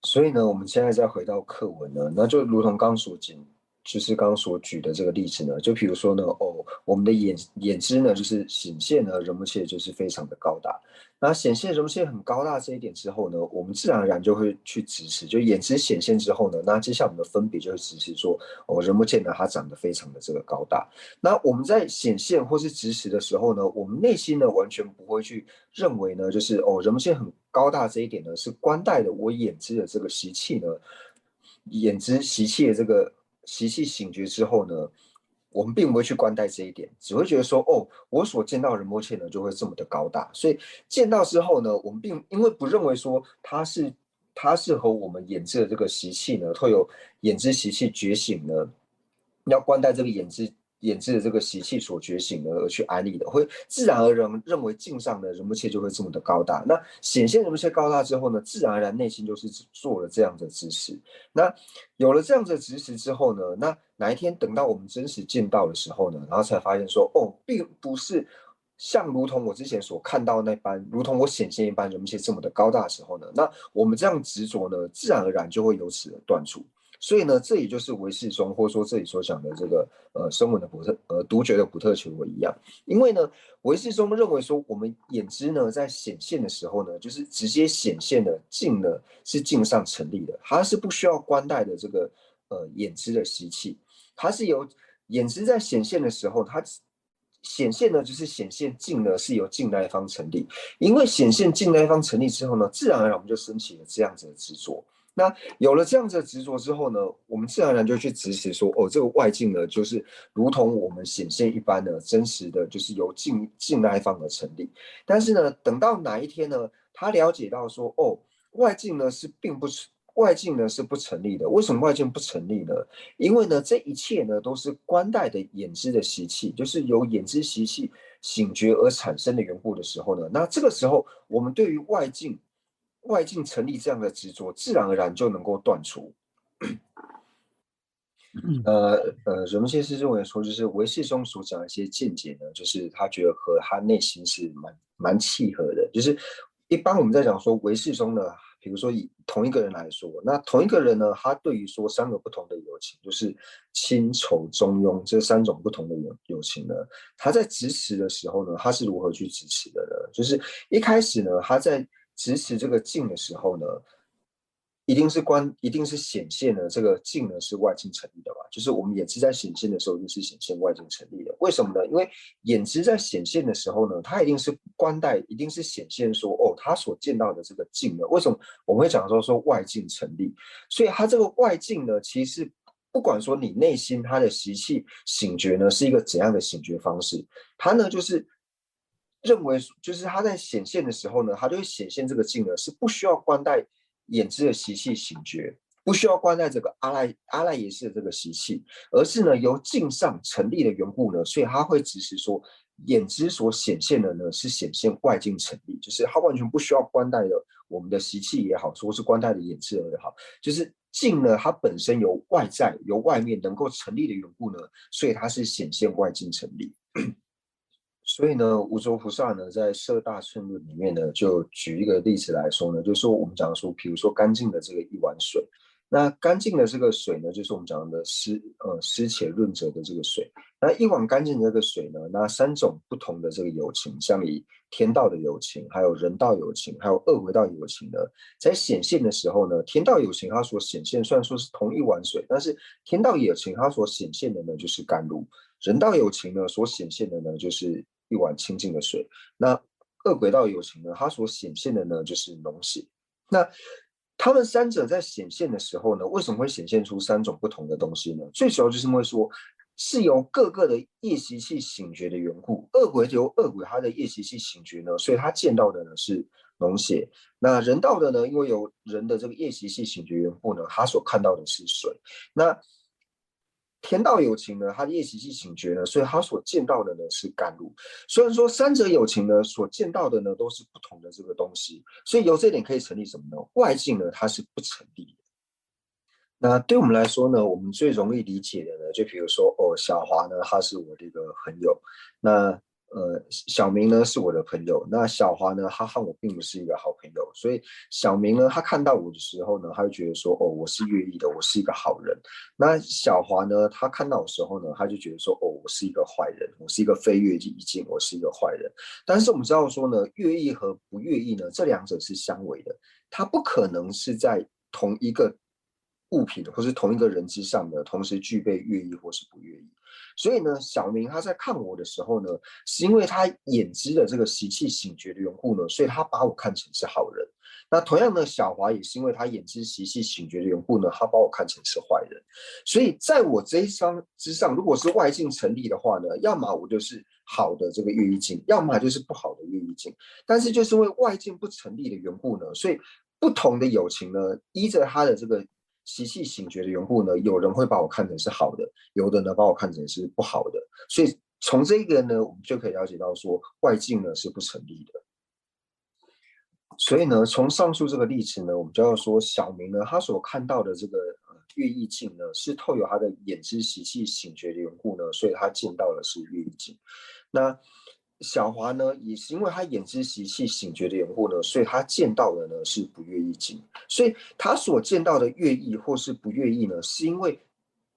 所以呢，我们现在再回到课文呢，那就如同刚刚所讲，就是刚刚所举的这个例子呢，就比如说呢，哦，我们的眼知呢，就是显现呢，人木蟹就是非常的高大。那显现人木蟹很高大这一点之后呢，我们自然而然就会去支持，就眼知显现之后呢，那接下来我们的分别就会支持说，哦，人木蟹呢，它长得非常的这个高大。那我们在显现或是支持的时候呢，我们内心呢完全不会去认为呢，就是哦，人们现在很高大这一点呢，是关带的我眼知的这个习气呢，眼知习气的这个习气醒觉之后呢，我们并不会去关带这一点，只会觉得说，哦，我所见到的仁波切呢就会这么的高大，所以见到之后呢，我们并因为不认为说他是和我们眼知的这个习气呢，会有眼知习气觉醒呢，要关带这个眼知的这个习气所觉醒的而去安利的，会自然而然认为镜上的人不切就会这么的高大。那显现人不切高大之后呢，自然而然内心就是做了这样的指示。那有了这样的指示之后呢，那哪一天等到我们真实见到的时候呢，然后才发现说，哦，并不是。像如同我之前所看到那般，如同我显现一般，人们切这么的高大的时候呢，那我们这样执着呢，自然而然就会由此而断除。所以呢，这也就是唯识中，或者说这里所讲的这个声闻的独觉的普特求我一样。因为呢，唯识中认为说，我们眼知呢在显现的时候呢，就是直接显现的镜呢是镜上成立的，它是不需要关带的这个眼知的习气，它是由眼知在显现的时候，它显现呢就是显现镜呢是由镜那一方成立，因为显现镜那一方成立之后呢，自然而然我们就升起了这样子的执着。那有了这样子的执着之后呢，我们自然而然就去执持说，哦，这个外境呢，就是如同我们显现一般的真实的，就是由境那一方而成立。但是呢，等到哪一天呢，他了解到说，哦，外境呢是并不外境呢是不成立的。为什么外境不成立呢？因为呢，这一切呢都是观待的眼知的习气，就是由眼知习气醒觉而产生的缘故的时候呢，那这个时候我们对于外境成立这样的执着，自然而然就能够断除。人们先是认为说，就是唯识中所讲的一些见解呢，就是他觉得和他内心是蛮契合的。就是一般我们在讲说唯识中呢，比如说以同一个人来说，那同一个人呢，他对于说三个不同的友情，就是亲仇中庸这三种不同的友情呢，他在支持的时候呢，他是如何去支持的呢？就是一开始呢，他在支持这个境的时候呢，一定是显现了这个境呢是外境成立的嘛，就是我们眼知在显现的时候，一定是显现外境成立的。为什么呢？因为眼知在显现的时候呢，它一定是观待，一定是显现说，哦，他所见到的这个境呢，为什么我们会讲说外境成立？所以它这个外境呢，其实不管说你内心它的习气醒觉呢是一个怎样的醒觉方式，它呢就是认为，就是它在显现的时候呢，它就会显现这个境呢是不需要观待眼知的习气醒觉，不需要观待这个阿赖耶识的这个习气，而是呢由境上成立的缘故呢，所以它会只是说眼知所显现的呢是显现外境成立，就是它完全不需要观待的我们的习气也好，说是观待的眼知也好，就是境呢它本身由外在由外面能够成立的缘故呢，所以它是显现外境成立。所以呢，无着菩萨呢，在《摄大乘论》里面呢，就举一个例子来说呢，就是说我们讲说，比如说干净的这个一碗水，那干净的这个水呢，就是我们讲的湿且润泽的这个水。那一碗干净的这个水呢，那三种不同的这个有情，像以天道的有情，还有人道有情，还有恶鬼道有情呢，在显现的时候呢，天道有情它所显现虽然说是同一碗水，但是天道有情它所显现的呢就是甘露，人道有情呢所显现的呢就是一碗清净的水。那恶鬼道有情呢，它所显现的呢就是脓血。那他们三者在显现的时候呢，为什么会显现出三种不同的东西呢？最主要就是因为说，是由各个的业习气醒觉的缘故。恶鬼由恶鬼它的业习气醒觉呢，所以他见到的呢是脓血。那人道的呢，因为有人的这个业习气醒觉缘故呢，他所看到的是水。那天道有情呢，他的业习气醒觉呢，所以他所见到的呢是甘露。虽然说三者有情呢，所见到的呢都是不同的这个东西，所以由这一点可以成立什么呢？外境呢，它是不成立的。那对我们来说呢，我们最容易理解的呢，就比如说，哦，小华呢，他是我的一个朋友，那小明呢是我的朋友，那小华呢，他和我并不是一个好朋友，所以小明呢，他看到我的时候呢，他就觉得说，哦，我是乐意的，我是一个好人。那小华呢，他看到我的时候呢，他就觉得说，哦，我是一个坏人，我是一个非乐意境，我是一个坏人。但是我们知道说呢，乐意和不乐意呢，这两者是相违的，它不可能是在同一个物品或是同一个人之上的同时具备乐意或是不乐意。所以呢，小明他在看我的时候呢，是因为他眼知的这个习气醒觉的缘故呢，所以他把我看成是好人。那同样的，小华也是因为他眼知习气醒觉的缘故呢，他把我看成是坏人。所以在我这一张之上，如果是外境成立的话呢，要么我就是好的这个乐意境，要么就是不好的乐意境。但是就是因为外境不成立的缘故呢，所以不同的友情呢，依着他的这个习气醒觉的缘故呢，有人会把我看成是好的，有的呢把我看成是不好的。所以从这个呢，我们就可以了解到说，外境呢是不成立的。所以呢，从上述这个例子呢，我们就要说，小明呢，他所看到的这个乐意境呢，是透有他的眼知习气醒觉的缘故呢，所以他见到的是乐意境。那小华呢，也是因为他眼知习气醒觉的缘故呢，所以他见到的呢是不乐意境。所以他所见到的乐意或是不乐意呢，是因为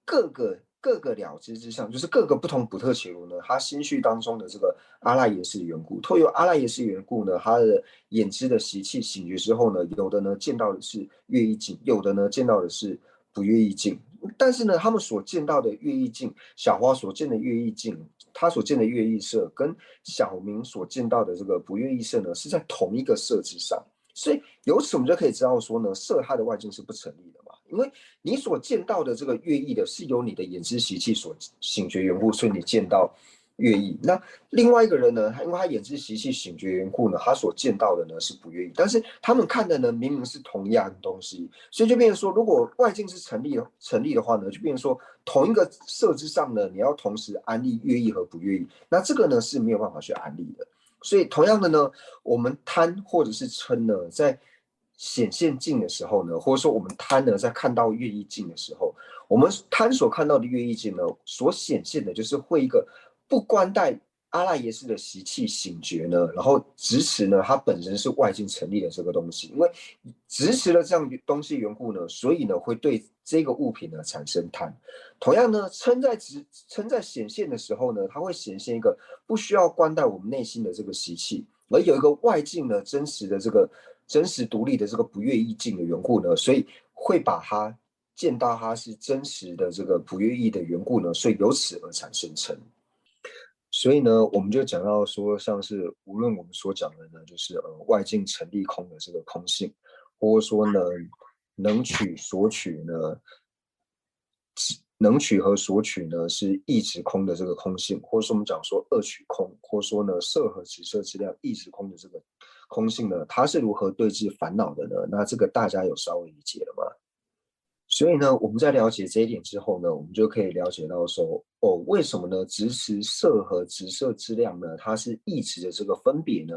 各个了知之上，就是各个不同普特伽罗呢，他心绪当中的这个阿赖耶识的缘故，透由阿赖耶识的缘故呢，他的眼知的习气醒觉之后呢，有的呢见到的是乐意境，有的呢见到的是不乐意境。但是呢，他们所见到的乐意境，小花所见的乐意境，他所见的乐意色，跟小明所见到的这个不乐意色呢，是在同一个色之上。所以由此我们就可以知道说呢，色它的外境是不成立的嘛，因为你所见到的这个乐意的是由你的眼知习气所醒觉缘故，所以你见到乐意。那另外一个人呢，因为他眼知习气醒觉缘故呢，他所见到的呢是不乐意，但是他们看的呢明明是同样的东西，所以就变成说，如果外境是成立的话呢，就变成说同一个色之上呢，你要同时安立乐意和不乐意，那这个呢是没有办法去安立的。所以同样的呢，我们贪或者是嗔呢，在显现境的时候呢，或者说我们贪呢，在看到乐意境的时候，我们贪所看到的乐意境呢，所显现的就是会一个不关待阿赖耶识的习气醒觉呢，然后执持呢，它本身是外境成立的这个东西，因为执持了这样东西缘故呢，所以呢会对这个物品呢产生贪。同样呢，嗔在显现的时候呢，它会显现一个不需要关待我们内心的这个习气，而有一个外境呢真实的这个真实独立的这个不悦意境的缘故呢，所以会把它见到它是真实的这个不悦意的缘故呢，所以由此而产生嗔。所以呢，我们就讲到说，像是无论我们所讲的呢，就是外境成立空的这个空性，或者说呢，能取所取呢，能取和所取呢是一直空的这个空性，或者说我们讲说二取空，或者说呢色和直色之量一直空的这个空性呢，它是如何对治烦恼的呢？那这个大家有稍微理解了吗？所以呢，我们在了解这一点之后呢，我们就可以了解到说，哦，为什么呢？直持色和直色之量呢，它是意识的这个分别呢，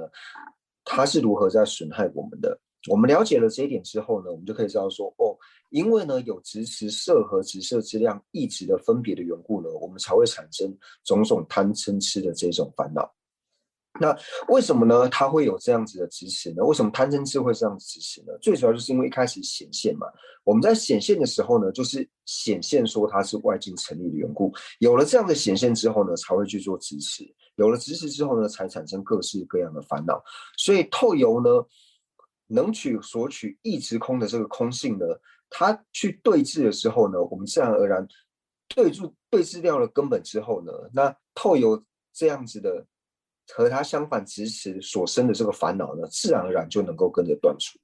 它是如何在损害我们的？我们了解了这一点之后呢，我们就可以知道说，哦，因为呢有直持色和直色之量意识的分别的缘故呢，我们才会产生种种贪嗔痴的这种烦恼。那为什么呢？它会有这样子的支持呢？为什么贪嗔痴会这样子支持呢？最主要就是因为一开始显现嘛，我们在显现的时候呢，就是显现说它是外境成立的缘故，有了这样的显现之后呢，才会去做支持，有了支持之后呢，才产生各式各样的烦恼。所以透由呢，能取所取一直空的这个空性呢，它去对峙的时候呢，我们自然而然对峙掉了根本之后呢，那透由这样子的和它相反支持所生的这个烦恼呢，自然而然就能够跟着断除。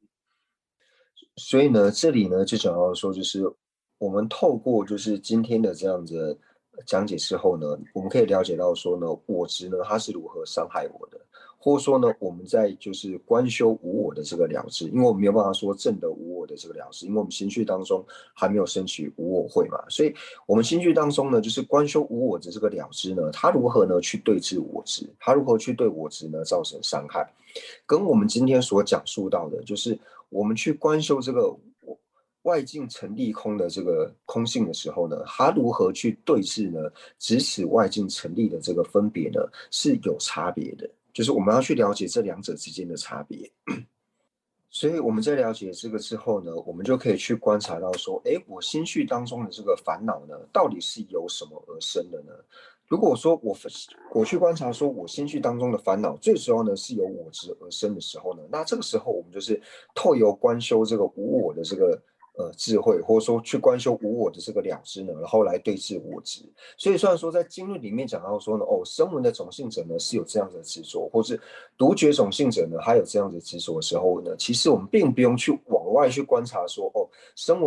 所以呢，这里呢就讲到说，就是我们透过就是今天的这样子讲解之后呢，我们可以了解到说呢，我执呢它是如何伤害我的，或者说呢，我们在就是观修无我的这个了知，因为我们没有办法说正的无我的这个了知，因为我们心绪当中还没有升起无我慧嘛，所以我们心绪当中呢，就是观修无我的这个了知呢，它如何呢去对治我执，它如何去对我执呢造成伤害，跟我们今天所讲述到的，就是我们去观修这个外境成立空的这个空性的时候呢，它如何去对治呢？只此外境成立的这个分别呢，是有差别的，就是我们要去了解这两者之间的差别。所以我们在了解这个之后呢，我们就可以去观察到说，哎，我心绪当中的这个烦恼呢，到底是由什么而生的呢？如果说我去观察说我心绪当中的烦恼，最主要呢是由我执而生的时候呢，那这个时候我们就是透由观修这个无我的这个智慧，或者说去观修无我的这个了知呢，然后来对治我执。所以虽然说在经论里面讲到说呢，哦，声闻的种性者呢是有这样的执着，或是独觉种性者呢，他有这样的执着的时候呢，其实我们并不用去往外去观察说，哦，声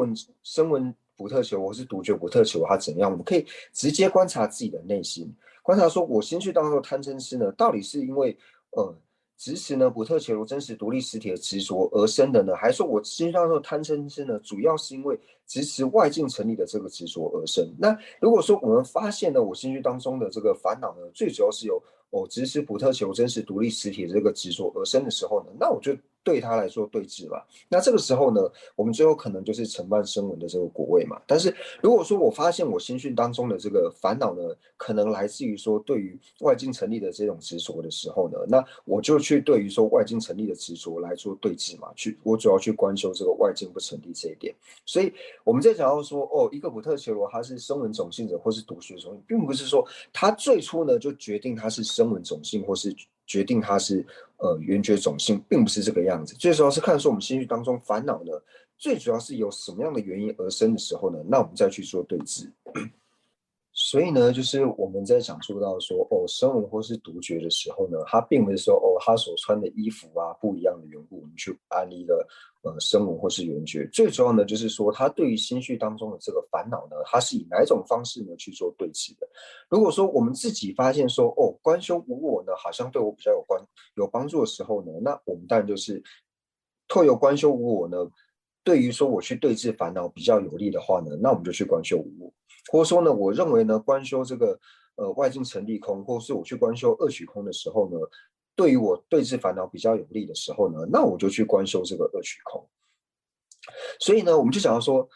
闻不特求，或是独觉不特求，他怎样？我们可以直接观察自己的内心，观察说我心绪当中的贪嗔痴呢，到底是因为呃执持呢不特求真实独立实体的执着而生的呢，还是说我心绪当中的贪嗔痴呢，主要是因为执持外境成立的这个执着而生？那如果说我们发现了我心绪当中的这个烦恼呢，最主要是由执持不特求真实独立实体的这个执着而生的时候呢，那我就对他来说对治吧。那这个时候呢，我们最后可能就是承办声闻的这个果位嘛。但是如果说我发现我心绪当中的这个烦恼呢，可能来自于说对于外境成立的这种执着的时候呢，那我就去对于说外境成立的执着来做对治嘛，我主要去观修这个外境不成立这一点。所以我们在讲到说，哦，一个不特伽罗他是声闻种性者或是独学种性，并不是说他最初呢就决定他是声闻种性，或是决定他是缘觉种性，并不是这个样子。最主要是看说我们心绪当中烦恼呢，最主要是由什么样的原因而生的时候呢，那我们再去做对治。所以呢，就是我们在讲述到说，哦，声闻或是独觉的时候呢，他并不是说，哦，他所穿的衣服啊不一样的缘故，我们去安一个声闻或是缘觉。最主要呢，就是说他对于心绪当中的这个烦恼呢，他是以哪一种方式呢去做对治的？如果说我们自己发现说，哦，观修无我呢，好像对我比较有帮助的时候呢，那我们当然就是透由观修无我呢，对于说我去对治烦恼比较有利的话呢，那我们就去观修无我。或者说呢，我认为呢，观修这个外境成立空，或是我去观修二取空的时候呢，对于我对治烦恼比较有利的时候呢，那我就去观修这个二取空。所以呢，我们就讲到说，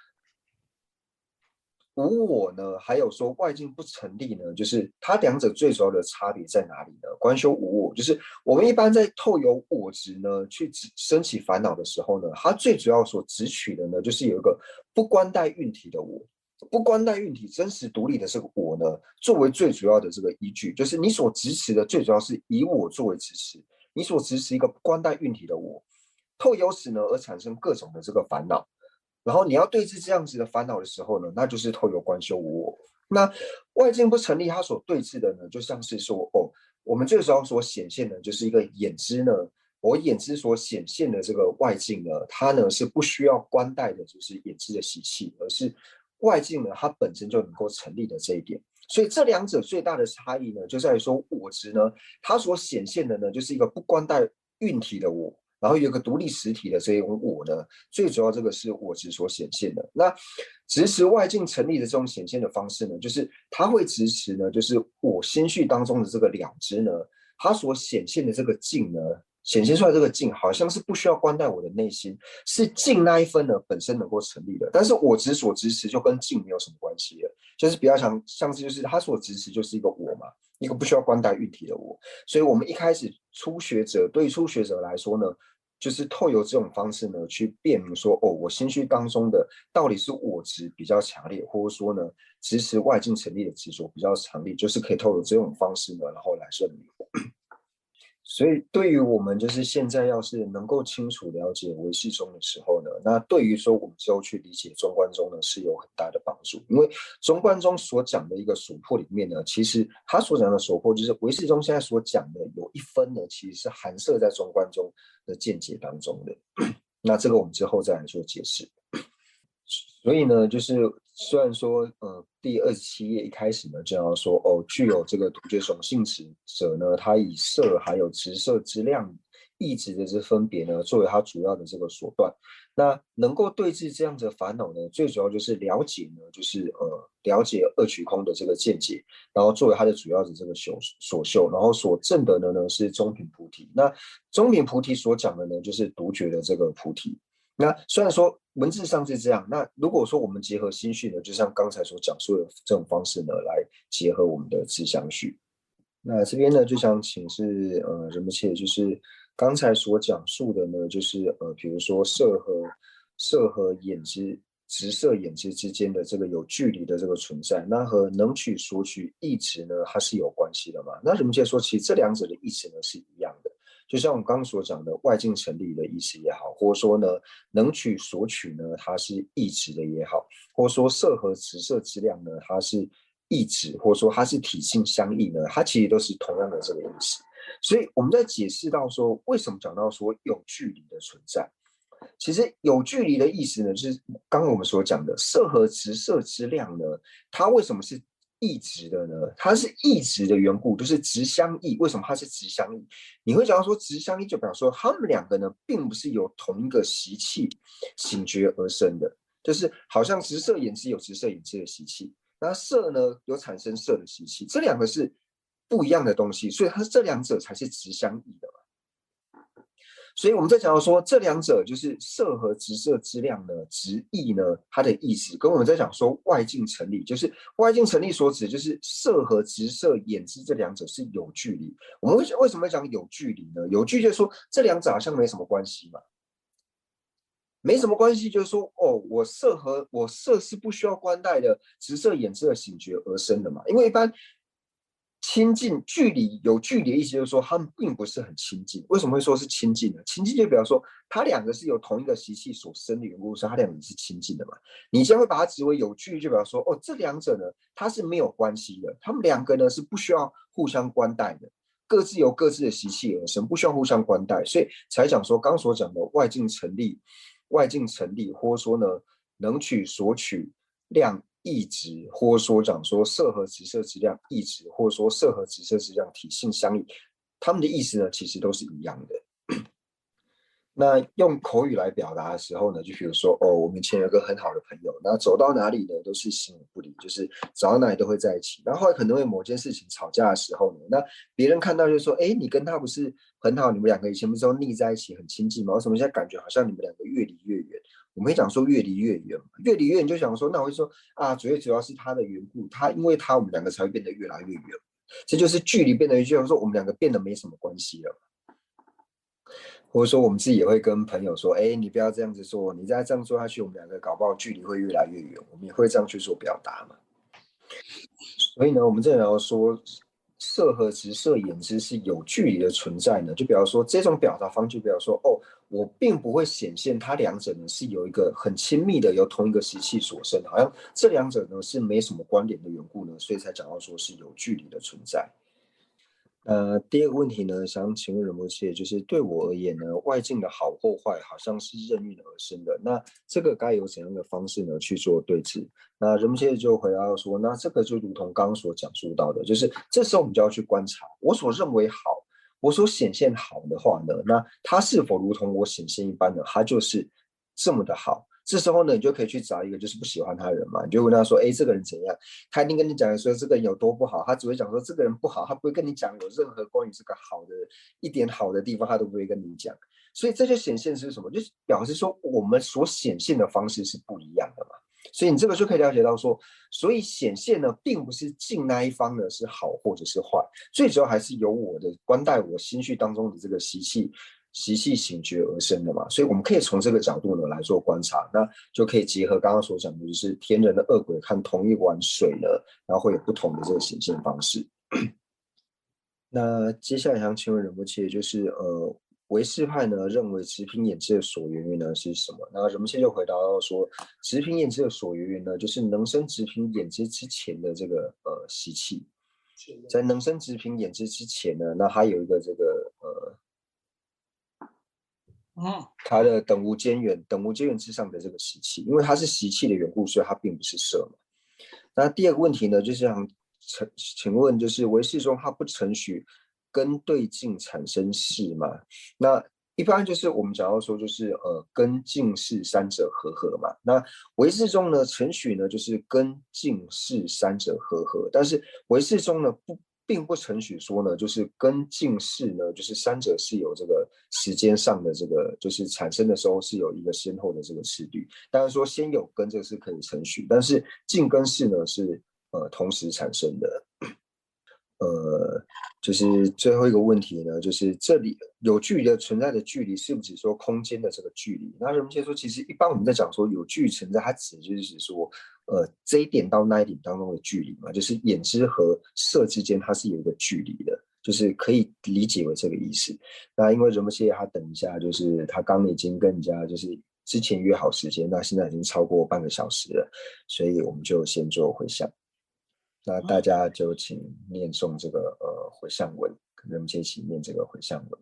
无我呢，还有说外境不成立呢，就是它两者最主要的差别在哪里呢？观修无我，就是我们一般在透由我执呢去升起烦恼的时候呢，它最主要所执取的呢，就是有一个不关待运体的我。不关待运体真实独立的这个我呢，作为最主要的这个依据，就是你所支持的最主要是以我作为支持，你所支持一个不关待运体的我，透由此呢而产生各种的这个烦恼。然后你要对峙这样子的烦恼的时候呢，那就是透有观修无我。那外境不成立，它所对峙的呢，就像是说，哦，我们最主要所显现的，就是一个眼知呢，我眼知所显现的这个外境呢，它呢是不需要观待的，就是眼知的习气，而是外境呢，它本身就能够成立的这一点。所以这两者最大的差异呢，就在于说我执呢，它所显现的呢，就是一个不观待运体的我，然后有一个独立实体的这种我呢，最主要这个是我执所显现的。那支持外境成立的这种显现的方式呢，就是它会支持呢，就是我心绪当中的这个了知呢，它所显现的这个境呢，显现出来这个境好像是不需要关待我的内心，是境那一分呢本身能够成立的。但是我执所支持就跟境没有什么关系了，就是比较像是就是它所支持就是一个我嘛，一个不需要关待运体的我。所以我们一开始对初学者来说呢，就是透由这种方式呢，去辨明说，哦，我心绪当中的到底是我执比较强烈，或者说呢，支持外境成立的执着比较强烈，就是可以透过这种方式呢，然后来证明。所以，对于我们就是现在要是能够清楚了解唯识宗的时候呢，那对于说我们之后去理解中观宗呢是有很大的帮助。因为中观宗所讲的一个所破里面呢，其实他所讲的所破就是唯识宗现在所讲的有一分呢，其实是含摄在中观宗的见解当中的。那这个我们之后再来做解释。所以呢，就是虽然说，第27页一开始呢，就要说，哦，具有这个独觉种性质者呢，他以色还有直色之量意志的这分别呢，作为他主要的这个手段。那能够对治这样子的烦恼呢，最主要就是了解呢，就是了解二取空的这个见解，然后作为他的主要的这个所修，然后所证得的呢是中品菩提。那中品菩提所讲的呢，就是独觉的这个菩提。那虽然说文字上是这样，那如果说我们结合心绪呢，就像刚才所讲述的这种方式呢，来结合我们的自相续。那这边呢，就想请示仁波切，就是刚才所讲述的呢，就是比如说色和眼之直色眼之之间的这个有距离的这个存在，那和能取所取意识呢，它是有关系的嘛？那仁波切说，其实这两者的意思呢是一样的。就像我们刚刚所讲的外境成立的意思也好，或者说呢能取所取呢，它是意识的也好，或者说色和直色之量呢，它是意指，或者说它是体性相异呢，它其实都是同样的这个意思。所以我们在解释到说，为什么讲到说有距离的存在，其实有距离的意思呢，就是刚刚我们所讲的色和直色之量呢，它为什么是异质的呢？它是异质的缘故，就是直相异。为什么它是直相异？你会讲到说直相异，就表示说他们两个呢，并不是由同一个习气醒觉而生的，就是好像直色眼知有直色眼知的习气，那色呢有产生色的习气，这两个是不一样的东西，所以它这两者才是直相异的。所以我们在讲到说，这两者就是色和直色之量呢，直义呢，它的意思跟我们在讲说外境成立，就是外境成立所指就是色和直色眼知这两者是有距离。我们为什么讲有距离呢？有距就是说这两者好像没什么关系嘛，没什么关系，就是说哦，我色是不需要观待的，直色眼知的醒觉而生的嘛，因为一般。亲近距离有距离的意思就是说，他们并不是很亲近。为什么会说是亲近呢？亲近就表示说，他两个是由同一个习气所生的缘故，所以他两个是亲近的嘛。你将会把它指为有距离，就表示说，哦，这两者呢，它是没有关系的，他们两个呢是不需要互相关待的，各自由各自的习气而生，不需要互相关待，所以才讲说刚所讲的外境成立，外境成立，或者说呢，能取所取量异质，或者说讲说色和直色质量异质，或者说色和直色质量体性相异，他们的意思呢其实都是一样的。那用口语来表达的时候呢，就比如说，哦，我们以前有个很好的朋友，那走到哪里呢都是形影不离，就是走到哪里都会在一起。然后后来可能为某件事情吵架的时候呢，那别人看到就说，哎，你跟他不是很好，你们两个以前不是都腻在一起很亲近吗？为什么现在感觉好像你们两个越离越远？我们会讲说越离越远嘛，越离越远就想说，那我会说啊，主要是他的缘故，因为他我们两个才会变得越来越远，这就是距离变得就像说我们两个变得没什么关系了。或者说我们自己也会跟朋友说，哎，你不要这样子说，你再这样说下去，我们两个搞不好距离会越来越远，我们也会这样去做表达嘛。所以呢，我们这里要说色和直色眼知是有距离的存在呢，就比方说这种表达方式，比方说哦，我并不会显现它两者呢是有一个很亲密的由同一个时期所生，好像这两者呢是没什么关联的缘故呢，所以才讲到说是有距离的存在。第二个问题呢，想请问仁波切，就是对我而言呢，外境的好或坏好像是任运而生的，那这个该有怎样的方式呢去做对治？那仁波切就回答到说，那这个就如同刚刚所讲述到的，就是这时候我们就要去观察，我所认为好，我所显现好的话呢，那它是否如同我显现一般呢？它就是这么的好。这时候呢，你就可以去找一个就是不喜欢他的人嘛，你就问他说：“哎，这个人怎样？”他一定跟你讲说这个人有多不好，他只会讲说这个人不好，他不会跟你讲有任何关于这个好的一点好的地方，他都不会跟你讲。所以这就显现是什么？就是表示说我们所显现的方式是不一样的嘛。所以你这个就可以了解到说，所以显现呢，并不是进那一方呢是好或者是坏，最主要还是由我的观待我心绪当中的这个习气醒觉而生的嘛，所以我们可以从这个角度呢来做观察，那就可以结合刚刚所讲的，就是天人的恶鬼看同一碗水呢，然后会有不同的这个显现方式。那接下来想请问仁波切，就是唯识派呢认为直凭眼知的所缘缘呢是什么？那仁波切就回答到说，直凭眼知的所缘缘呢，就是能生直凭眼知之前的这个习气，在能生直凭眼知之前呢，那还有一个这个它的等无间缘之上的这个习气，因为它是习气的缘故，所以它并不是色嘛。那第二个问题呢，就是想请问，就是唯识中它不承许根对境产生事吗？那一般就是我们讲到说，就是根境事三者合合嘛。那唯识中呢，承许呢就是根境事三者合合，但是唯识中呢并不承许说呢，就是跟近视呢，就是三者是有这个时间上的这个，就是产生的时候是有一个先后的这个次序。当然说先有根这个是可以承许，但是近跟视呢是同时产生的。就是最后一个问题呢，就是这里有距离的存在的距离，是不是说空间的这个距离？那人们先说，其实一般我们在讲说有距离存在，它指的就是说，这一点到那一点当中的距离嘛，就是眼知和色之间它是有一个距离的，就是可以理解为这个意思。那因为人们现在他等一下，就是他刚已经跟人家就是之前约好时间，那现在已经超过半个小时了，所以我们就先做回向。那大家就请念诵这个回向文，跟人们一起念这个回向文。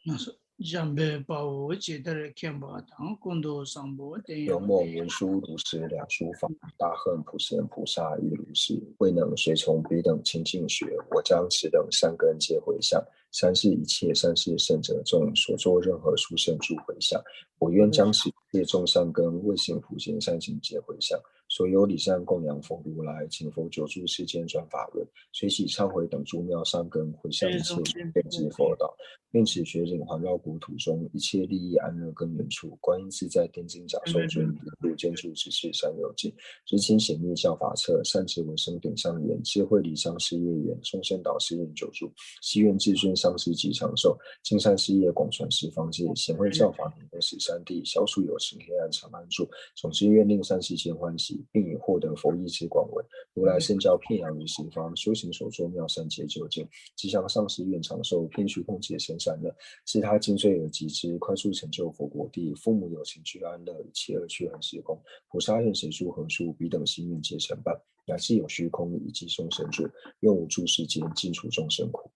那是让别把我觉得看不当共度上波的有莫文殊如是两书法，大恨普贤菩萨亦如是，未能随从彼等清净学，我将此等善根皆回向。三是一切善事圣者众所作任何殊胜诸回向，我愿将此一切众善根未行普贤善行皆回向。所有礼善供养佛如来，请佛久住世间转法轮，随喜忏悔等诸妙善根，回向一切遍知佛道，愿此学领环绕国土中一切利益安乐根源处，观音自在天津讲授尊，入间处之事善有尽，知亲显密教法册，善知闻声顶上言，智慧离上事业缘，众生导师愿久住，希愿至尊上师及长寿，尽善事业广传十方界，显慧教法名得十三地，消除有情黑暗常安住，总之愿令善世间欢喜，并以获得佛意之广闻，如来圣教遍扬于十方，修行所作妙善皆究竟，吉祥上师愿长寿，偏虚空解生善乐，是他精髓而极之，快速成就佛果地，父母有情居安乐，一切恶趣恒时空，菩萨愿谁处何处，彼等心愿皆成办，乃至有虚空以及众生住，愿无诸世间尽除众生苦。